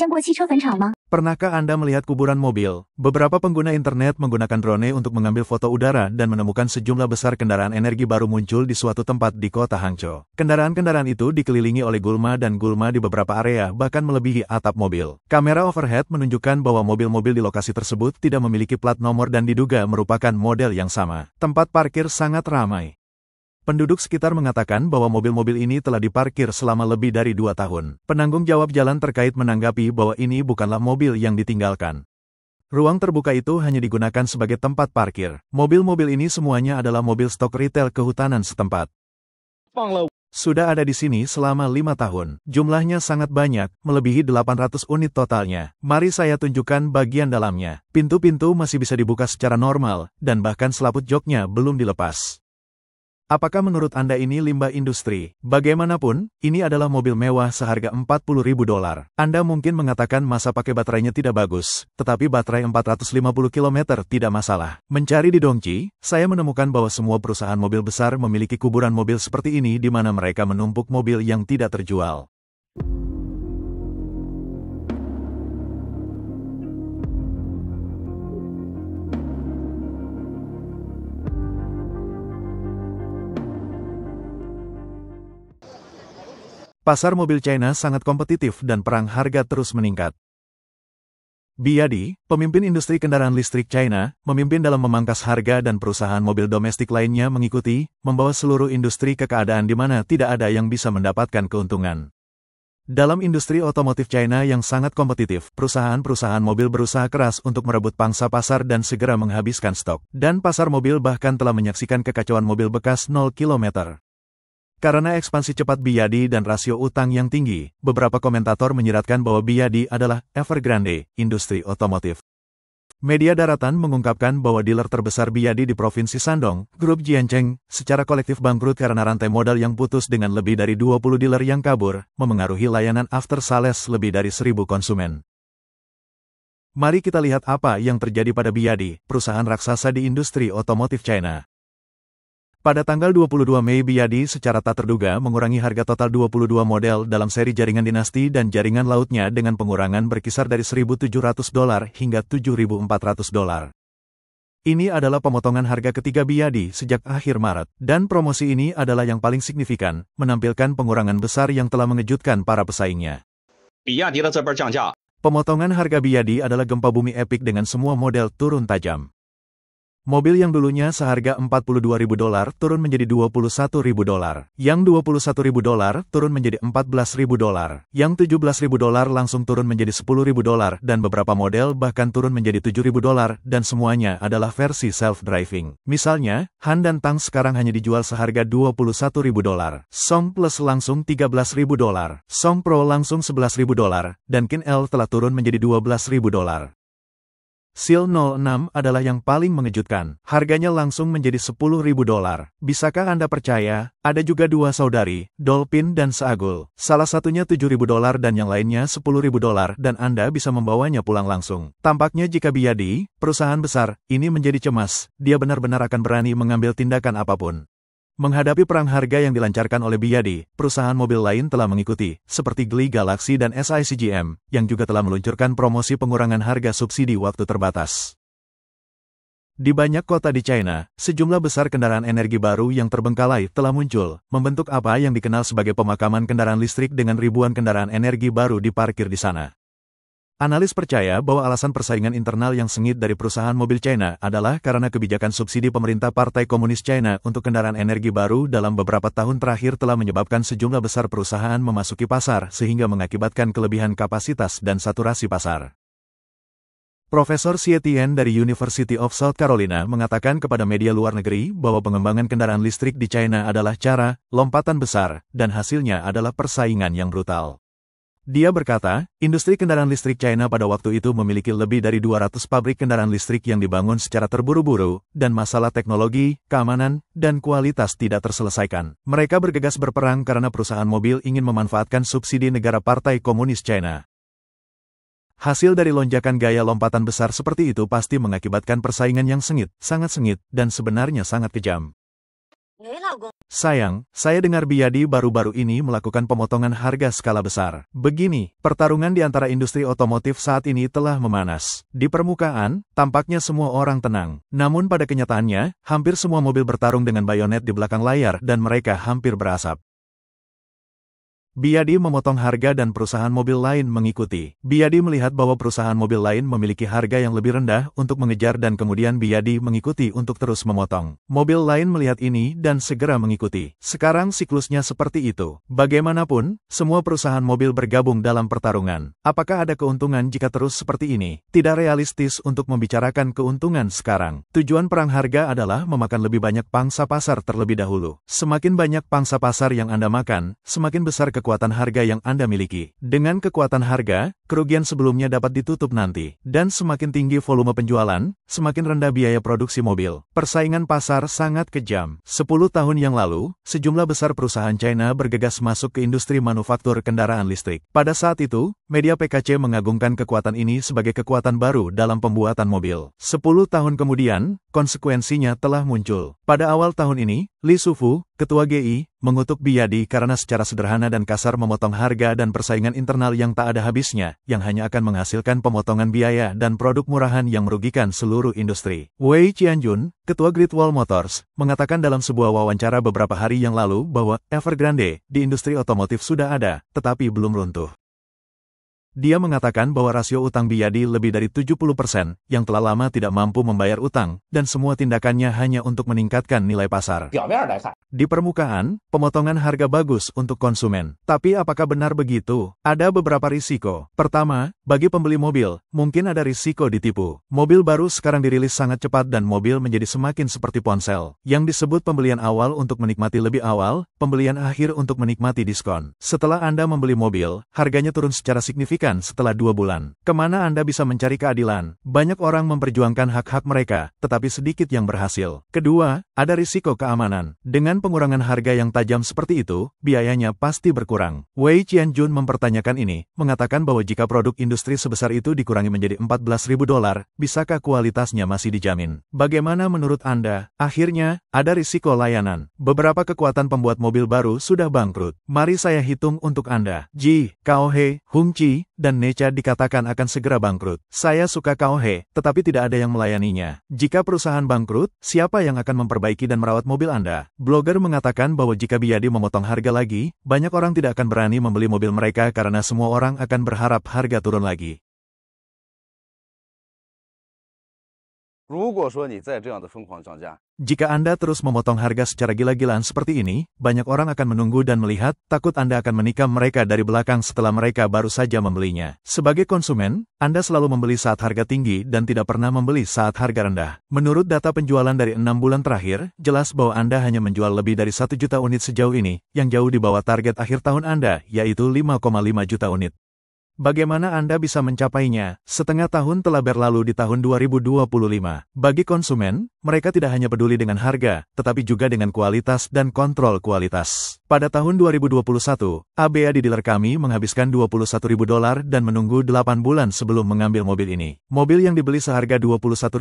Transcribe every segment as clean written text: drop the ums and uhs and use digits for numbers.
见过汽车坟场吗？ Pernahkah Anda melihat kuburan mobil? Beberapa pengguna internet menggunakan drone untuk mengambil foto udara dan menemukan sejumlah besar kendaraan energi baru muncul di suatu tempat di kota Hangzhou. Kendaraan-kendaraan itu dikelilingi oleh gulma dan gulma di beberapa area, bahkan melebihi atap mobil. Kamera overhead menunjukkan bahwa mobil-mobil di lokasi tersebut tidak memiliki plat nomor dan diduga merupakan model yang sama. Tempat parkir sangat ramai. Penduduk sekitar mengatakan bahwa mobil-mobil ini telah diparkir selama lebih dari 2 tahun. Penanggung jawab jalan terkait menanggapi bahwa ini bukanlah mobil yang ditinggalkan. Ruang terbuka itu hanya digunakan sebagai tempat parkir. Mobil-mobil ini semuanya adalah mobil stok retail kehutanan setempat. Sudah ada di sini selama 5 tahun. Jumlahnya sangat banyak, melebihi 800 unit totalnya. Mari saya tunjukkan bagian dalamnya. Pintu-pintu masih bisa dibuka secara normal, dan bahkan selaput joknya belum dilepas. Apakah menurut Anda ini limbah industri? Bagaimanapun, ini adalah mobil mewah seharga $40.000. Anda mungkin mengatakan masa pakai baterainya tidak bagus, tetapi baterai 450 km tidak masalah. Mencari di Dongji, saya menemukan bahwa semua perusahaan mobil besar memiliki kuburan mobil seperti ini di mana mereka menumpuk mobil yang tidak terjual. Pasar mobil China sangat kompetitif dan perang harga terus meningkat. BYD, pemimpin industri kendaraan listrik China, memimpin dalam memangkas harga dan perusahaan mobil domestik lainnya mengikuti, membawa seluruh industri ke keadaan di mana tidak ada yang bisa mendapatkan keuntungan. Dalam industri otomotif China yang sangat kompetitif, perusahaan-perusahaan mobil berusaha keras untuk merebut pangsa pasar dan segera menghabiskan stok. Dan pasar mobil bahkan telah menyaksikan kekacauan mobil bekas 0 km. Karena ekspansi cepat BYD dan rasio utang yang tinggi, beberapa komentator menyiratkan bahwa BYD adalah Evergrande, industri otomotif. Media daratan mengungkapkan bahwa dealer terbesar BYD di Provinsi Shandong, Grup Jiancheng, secara kolektif bangkrut karena rantai modal yang putus dengan lebih dari 20 dealer yang kabur, memengaruhi layanan after sales lebih dari 1.000 konsumen. Mari kita lihat apa yang terjadi pada BYD, perusahaan raksasa di industri otomotif China. Pada tanggal 22 Mei BYD secara tak terduga mengurangi harga total 22 model dalam seri jaringan dinasti dan jaringan lautnya dengan pengurangan berkisar dari $1.700 hingga $7.400. Ini adalah pemotongan harga ketiga BYD sejak akhir Maret, dan promosi ini adalah yang paling signifikan, menampilkan pengurangan besar yang telah mengejutkan para pesaingnya. Pemotongan harga BYD adalah gempa bumi epik dengan semua model turun tajam. Mobil yang dulunya seharga $42.000 turun menjadi $21.000. Yang $21.000 turun menjadi $14.000. Yang $17.000 langsung turun menjadi $10.000 dan beberapa model bahkan turun menjadi $7.000 dan semuanya adalah versi self-driving. Misalnya, Han dan Tang sekarang hanya dijual seharga $21.000. Song Plus langsung $13.000. Song Pro langsung $11.000 dan Kin L telah turun menjadi $12.000. Seal 06 adalah yang paling mengejutkan. Harganya langsung menjadi $10.000. Bisakah Anda percaya? Ada juga dua saudari, Dolphin dan Seagul. Salah satunya $7.000 dan yang lainnya $10.000 dan Anda bisa membawanya pulang langsung. Tampaknya jika BYD, perusahaan besar, ini menjadi cemas, dia benar-benar akan berani mengambil tindakan apapun. Menghadapi perang harga yang dilancarkan oleh BYD, perusahaan mobil lain telah mengikuti, seperti Geely Galaxy dan SICGM, yang juga telah meluncurkan promosi pengurangan harga subsidi waktu terbatas. Di banyak kota di China, sejumlah besar kendaraan energi baru yang terbengkalai telah muncul, membentuk apa yang dikenal sebagai pemakaman kendaraan listrik dengan ribuan kendaraan energi baru diparkir di sana. Analis percaya bahwa alasan persaingan internal yang sengit dari perusahaan mobil China adalah karena kebijakan subsidi pemerintah Partai Komunis China untuk kendaraan energi baru dalam beberapa tahun terakhir telah menyebabkan sejumlah besar perusahaan memasuki pasar sehingga mengakibatkan kelebihan kapasitas dan saturasi pasar. Profesor Xie Tian dari University of South Carolina mengatakan kepada media luar negeri bahwa pengembangan kendaraan listrik di China adalah cara, lompatan besar, dan hasilnya adalah persaingan yang brutal. Dia berkata, industri kendaraan listrik China pada waktu itu memiliki lebih dari 200 pabrik kendaraan listrik yang dibangun secara terburu-buru, dan masalah teknologi, keamanan, dan kualitas tidak terselesaikan. Mereka bergegas berperang karena perusahaan mobil ingin memanfaatkan subsidi negara Partai Komunis China. Hasil dari lonjakan gaya lompatan besar seperti itu pasti mengakibatkan persaingan yang sengit, sangat sengit, dan sebenarnya sangat kejam. Sayang, saya dengar Biyadi baru-baru ini melakukan pemotongan harga skala besar. Begini, pertarungan di antara industri otomotif saat ini telah memanas. Di permukaan, tampaknya semua orang tenang. Namun pada kenyataannya, hampir semua mobil bertarung dengan bayonet di belakang layar dan mereka hampir berasap. Biyadi memotong harga dan perusahaan mobil lain mengikuti. Biyadi melihat bahwa perusahaan mobil lain memiliki harga yang lebih rendah untuk mengejar dan kemudian Biyadi mengikuti untuk terus memotong. Mobil lain melihat ini dan segera mengikuti. Sekarang siklusnya seperti itu. Bagaimanapun, semua perusahaan mobil bergabung dalam pertarungan. Apakah ada keuntungan jika terus seperti ini? Tidak realistis untuk membicarakan keuntungan sekarang. Tujuan perang harga adalah memakan lebih banyak pangsa pasar terlebih dahulu. Semakin banyak pangsa pasar yang Anda makan, semakin besar kekuatan harga yang Anda miliki. Dengan kekuatan harga, kerugian sebelumnya dapat ditutup nanti. Dan semakin tinggi volume penjualan, semakin rendah biaya produksi mobil. Persaingan pasar sangat kejam. 10 tahun yang lalu, sejumlah besar perusahaan China bergegas masuk ke industri manufaktur kendaraan listrik. Pada saat itu, media PKC mengagungkan kekuatan ini sebagai kekuatan baru dalam pembuatan mobil. 10 tahun kemudian, konsekuensinya telah muncul. Pada awal tahun ini, Li Shufu, ketua GI, mengutuk Biyadi karena secara sederhana dan kasar memotong harga dan persaingan internal yang tak ada habisnya, yang hanya akan menghasilkan pemotongan biaya dan produk murahan yang merugikan seluruh industri. Wei Qianjun, ketua Great Wall Motors, mengatakan dalam sebuah wawancara beberapa hari yang lalu bahwa Evergrande di industri otomotif sudah ada, tetapi belum runtuh. Dia mengatakan bahwa rasio utang Biyadi lebih dari 70%, yang telah lama tidak mampu membayar utang, dan semua tindakannya hanya untuk meningkatkan nilai pasar. Di permukaan, pemotongan harga bagus untuk konsumen. Tapi apakah benar begitu? Ada beberapa risiko. Pertama, bagi pembeli mobil, mungkin ada risiko ditipu. Mobil baru sekarang dirilis sangat cepat dan mobil menjadi semakin seperti ponsel. Yang disebut pembelian awal untuk menikmati lebih awal, pembelian akhir untuk menikmati diskon. Setelah Anda membeli mobil, harganya turun secara signifikan setelah 2 bulan. Kemana Anda bisa mencari keadilan? Banyak orang memperjuangkan hak-hak mereka, tetapi sedikit yang berhasil. Kedua, ada risiko keamanan. Dengan pengurangan harga yang tajam seperti itu, biayanya pasti berkurang. Wei Qianjun mempertanyakan ini, mengatakan bahwa jika produk industri sebesar itu dikurangi menjadi $14.000, bisakah kualitasnya masih dijamin? Bagaimana menurut Anda? Akhirnya, ada risiko layanan. Beberapa kekuatan pembuat mobil baru sudah bangkrut. Mari saya hitung untuk Anda. Ji, Kaohe, Hongqi, dan Necha dikatakan akan segera bangkrut. Saya suka Kaohe, tetapi tidak ada yang melayaninya. Jika perusahaan bangkrut, siapa yang akan memperbaiki dan merawat mobil Anda? Blogger mengatakan bahwa jika Biyadi memotong harga lagi, banyak orang tidak akan berani membeli mobil mereka karena semua orang akan berharap harga turun lagi. Jika Anda terus memotong harga secara gila-gilaan seperti ini, banyak orang akan menunggu dan melihat, takut Anda akan menikam mereka dari belakang setelah mereka baru saja membelinya. Sebagai konsumen, Anda selalu membeli saat harga tinggi dan tidak pernah membeli saat harga rendah. Menurut data penjualan dari 6 bulan terakhir, jelas bahwa Anda hanya menjual lebih dari 1 juta unit sejauh ini, yang jauh di bawah target akhir tahun Anda, yaitu 5,5 juta unit. Bagaimana Anda bisa mencapainya? Setengah tahun telah berlalu di tahun 2025. Bagi konsumen, mereka tidak hanya peduli dengan harga, tetapi juga dengan kualitas dan kontrol kualitas. Pada tahun 2021, ABA di dealer kami menghabiskan $21.000 dan menunggu 8 bulan sebelum mengambil mobil ini. Mobil yang dibeli seharga $21.000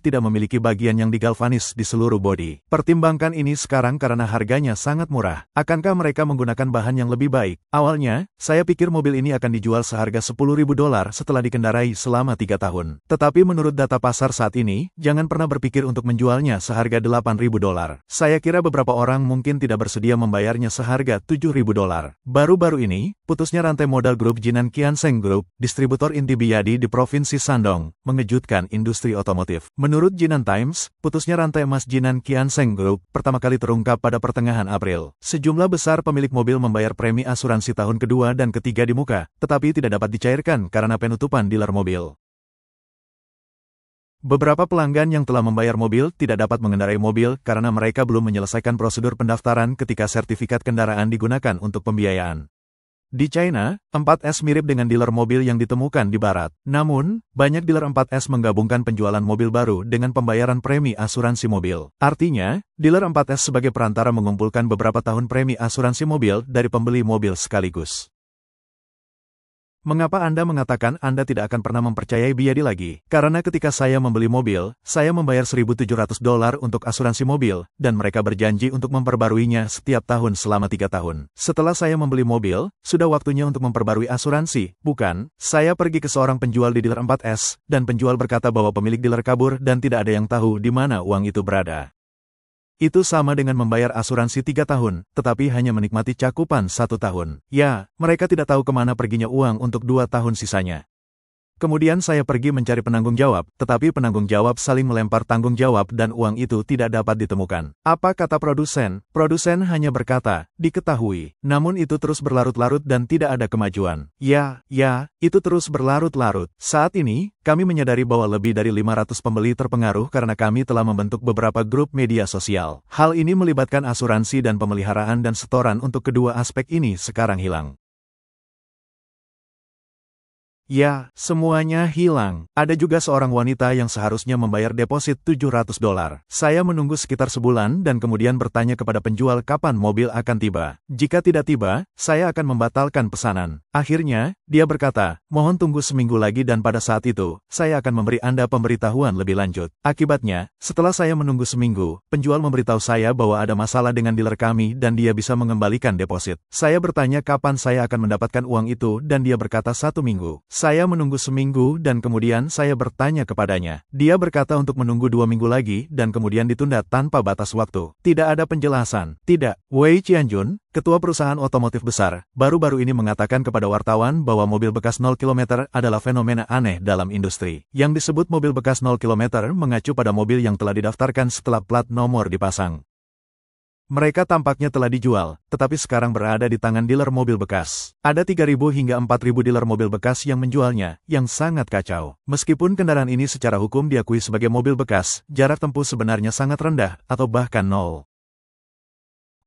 tidak memiliki bagian yang digalvanis di seluruh bodi. Pertimbangkan ini sekarang karena harganya sangat murah. Akankah mereka menggunakan bahan yang lebih baik? Awalnya, saya pikir mobil ini akan dijual seharga $10.000 setelah dikendarai selama 3 tahun. Tetapi menurut data pasar saat ini, jangan pernah berpikir untuk menjualnya seharga $8.000. Saya kira beberapa orang mungkin tidak bersedia membayarnya seharga $7.000. Baru-baru ini, putusnya rantai modal grup Jinan Qianseng Group, distributor inti Biyadi di Provinsi Shandong, mengejutkan industri otomotif. Menurut Jinan Times, putusnya rantai emas Jinan Qianseng Group pertama kali terungkap pada pertengahan April. Sejumlah besar pemilik mobil membayar premi asuransi tahun kedua dan ketiga di muka, tetapi tidak dapat dicairkan karena penutupan dealer mobil. Beberapa pelanggan yang telah membayar mobil tidak dapat mengendarai mobil karena mereka belum menyelesaikan prosedur pendaftaran ketika sertifikat kendaraan digunakan untuk pembiayaan. Di China, 4S mirip dengan dealer mobil yang ditemukan di barat. Namun, banyak dealer 4S menggabungkan penjualan mobil baru dengan pembayaran premi asuransi mobil. Artinya, dealer 4S sebagai perantara mengumpulkan beberapa tahun premi asuransi mobil dari pembeli mobil sekaligus. Mengapa Anda mengatakan Anda tidak akan pernah mempercayai Biadi lagi? Karena ketika saya membeli mobil, saya membayar $1.700 untuk asuransi mobil, dan mereka berjanji untuk memperbaruinya setiap tahun selama 3 tahun. Setelah saya membeli mobil, sudah waktunya untuk memperbarui asuransi, bukan? Saya pergi ke seorang penjual di dealer 4S, dan penjual berkata bahwa pemilik dealer kabur dan tidak ada yang tahu di mana uang itu berada. Itu sama dengan membayar asuransi 3 tahun, tetapi hanya menikmati cakupan 1 tahun. Ya, mereka tidak tahu kemana perginya uang untuk 2 tahun sisanya. Kemudian saya pergi mencari penanggung jawab, tetapi penanggung jawab saling melempar tanggung jawab dan uang itu tidak dapat ditemukan. Apa kata produsen? Produsen hanya berkata, diketahui. Namun itu terus berlarut-larut dan tidak ada kemajuan. Ya, itu terus berlarut-larut. Saat ini, kami menyadari bahwa lebih dari 500 pembeli terpengaruh karena kami telah membentuk beberapa grup media sosial. Hal ini melibatkan asuransi dan pemeliharaan dan setoran untuk kedua aspek ini sekarang hilang. Ya, semuanya hilang. Ada juga seorang wanita yang seharusnya membayar deposit $700. Saya menunggu sekitar sebulan dan kemudian bertanya kepada penjual kapan mobil akan tiba. Jika tidak tiba, saya akan membatalkan pesanan. Akhirnya, dia berkata, mohon tunggu seminggu lagi dan pada saat itu, saya akan memberi Anda pemberitahuan lebih lanjut. Akibatnya, setelah saya menunggu seminggu, penjual memberitahu saya bahwa ada masalah dengan dealer kami dan dia bisa mengembalikan deposit. Saya bertanya kapan saya akan mendapatkan uang itu dan dia berkata 1 minggu. Saya menunggu seminggu dan kemudian saya bertanya kepadanya. Dia berkata untuk menunggu 2 minggu lagi dan kemudian ditunda tanpa batas waktu. Tidak ada penjelasan. Tidak. Wei Qianjun, ketua perusahaan otomotif besar, baru-baru ini mengatakan kepada wartawan bahwa mobil bekas 0 km adalah fenomena aneh dalam industri. Yang disebut mobil bekas 0 km mengacu pada mobil yang telah didaftarkan setelah plat nomor dipasang. Mereka tampaknya telah dijual, tetapi sekarang berada di tangan dealer mobil bekas. Ada 3.000 hingga 4.000 dealer mobil bekas yang menjualnya, yang sangat kacau. Meskipun kendaraan ini secara hukum diakui sebagai mobil bekas, jarak tempuh sebenarnya sangat rendah, atau bahkan nol.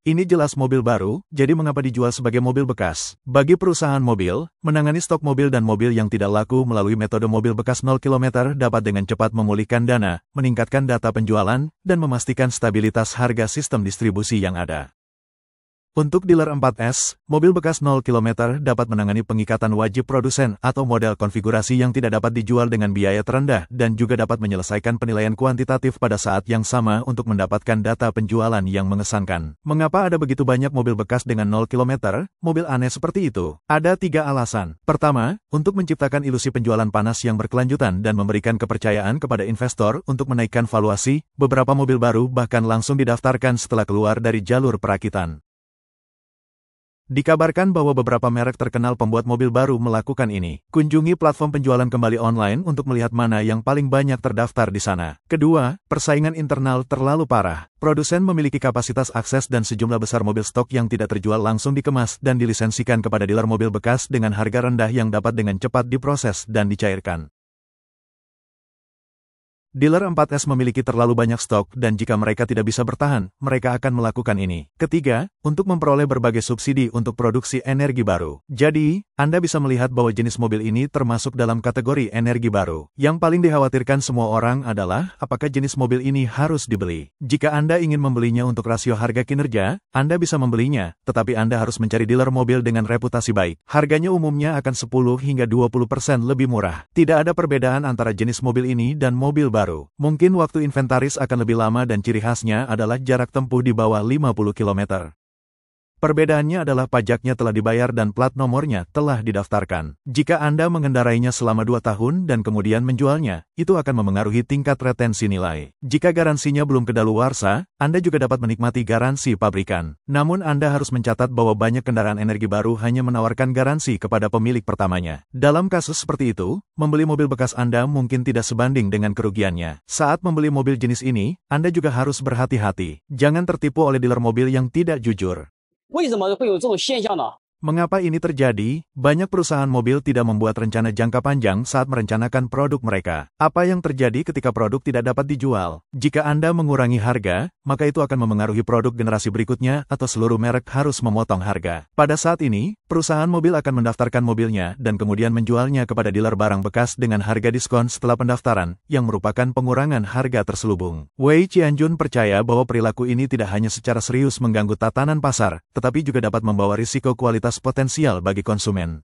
Ini jelas mobil baru, jadi mengapa dijual sebagai mobil bekas? Bagi perusahaan mobil, menangani stok mobil dan mobil yang tidak laku melalui metode mobil bekas 0 km dapat dengan cepat memulihkan dana, meningkatkan data penjualan, dan memastikan stabilitas harga sistem distribusi yang ada. Untuk dealer 4S, mobil bekas 0 km dapat menangani pengikatan wajib produsen atau model konfigurasi yang tidak dapat dijual dengan biaya terendah dan juga dapat menyelesaikan penilaian kuantitatif pada saat yang sama untuk mendapatkan data penjualan yang mengesankan. Mengapa ada begitu banyak mobil bekas dengan 0 km, mobil aneh seperti itu? Ada 3 alasan. Pertama, untuk menciptakan ilusi penjualan panas yang berkelanjutan dan memberikan kepercayaan kepada investor untuk menaikkan valuasi, beberapa mobil baru bahkan langsung didaftarkan setelah keluar dari jalur perakitan. Dikabarkan bahwa beberapa merek terkenal pembuat mobil baru melakukan ini. Kunjungi platform penjualan kembali online untuk melihat mana yang paling banyak terdaftar di sana. Kedua, persaingan internal terlalu parah. Produsen memiliki kapasitas akses dan sejumlah besar mobil stok yang tidak terjual langsung dikemas dan dilisensikan kepada dealer mobil bekas dengan harga rendah yang dapat dengan cepat diproses dan dicairkan. Dealer 4S memiliki terlalu banyak stok dan jika mereka tidak bisa bertahan, mereka akan melakukan ini. Ketiga, untuk memperoleh berbagai subsidi untuk produksi energi baru. Jadi, Anda bisa melihat bahwa jenis mobil ini termasuk dalam kategori energi baru. Yang paling dikhawatirkan semua orang adalah apakah jenis mobil ini harus dibeli. Jika Anda ingin membelinya untuk rasio harga kinerja, Anda bisa membelinya, tetapi Anda harus mencari dealer mobil dengan reputasi baik. Harganya umumnya akan 10 hingga 20% lebih murah. Tidak ada perbedaan antara jenis mobil ini dan mobil baru. Mungkin waktu inventaris akan lebih lama dan ciri khasnya adalah jarak tempuh di bawah 50 km. Perbedaannya adalah pajaknya telah dibayar dan plat nomornya telah didaftarkan. Jika Anda mengendarainya selama 2 tahun dan kemudian menjualnya, itu akan memengaruhi tingkat retensi nilai. Jika garansinya belum kedaluarsa, Anda juga dapat menikmati garansi pabrikan. Namun Anda harus mencatat bahwa banyak kendaraan energi baru hanya menawarkan garansi kepada pemilik pertamanya. Dalam kasus seperti itu, membeli mobil bekas Anda mungkin tidak sebanding dengan kerugiannya. Saat membeli mobil jenis ini, Anda juga harus berhati-hati. Jangan tertipu oleh dealer mobil yang tidak jujur. 为什么会有这种现象呢？ Mengapa ini terjadi? Banyak perusahaan mobil tidak membuat rencana jangka panjang saat merencanakan produk mereka. Apa yang terjadi ketika produk tidak dapat dijual? Jika Anda mengurangi harga, maka itu akan memengaruhi produk generasi berikutnya atau seluruh merek harus memotong harga. Pada saat ini, perusahaan mobil akan mendaftarkan mobilnya dan kemudian menjualnya kepada dealer barang bekas dengan harga diskon setelah pendaftaran, yang merupakan pengurangan harga terselubung. Wei Qianjun percaya bahwa perilaku ini tidak hanya secara serius mengganggu tatanan pasar, tetapi juga dapat membawa risiko kualitas potensial bagi konsumen.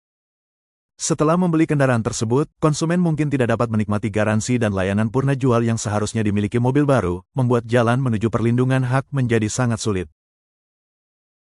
Setelah membeli kendaraan tersebut, konsumen mungkin tidak dapat menikmati garansi dan layanan purna jual yang seharusnya dimiliki mobil baru, membuat jalan menuju perlindungan hak menjadi sangat sulit.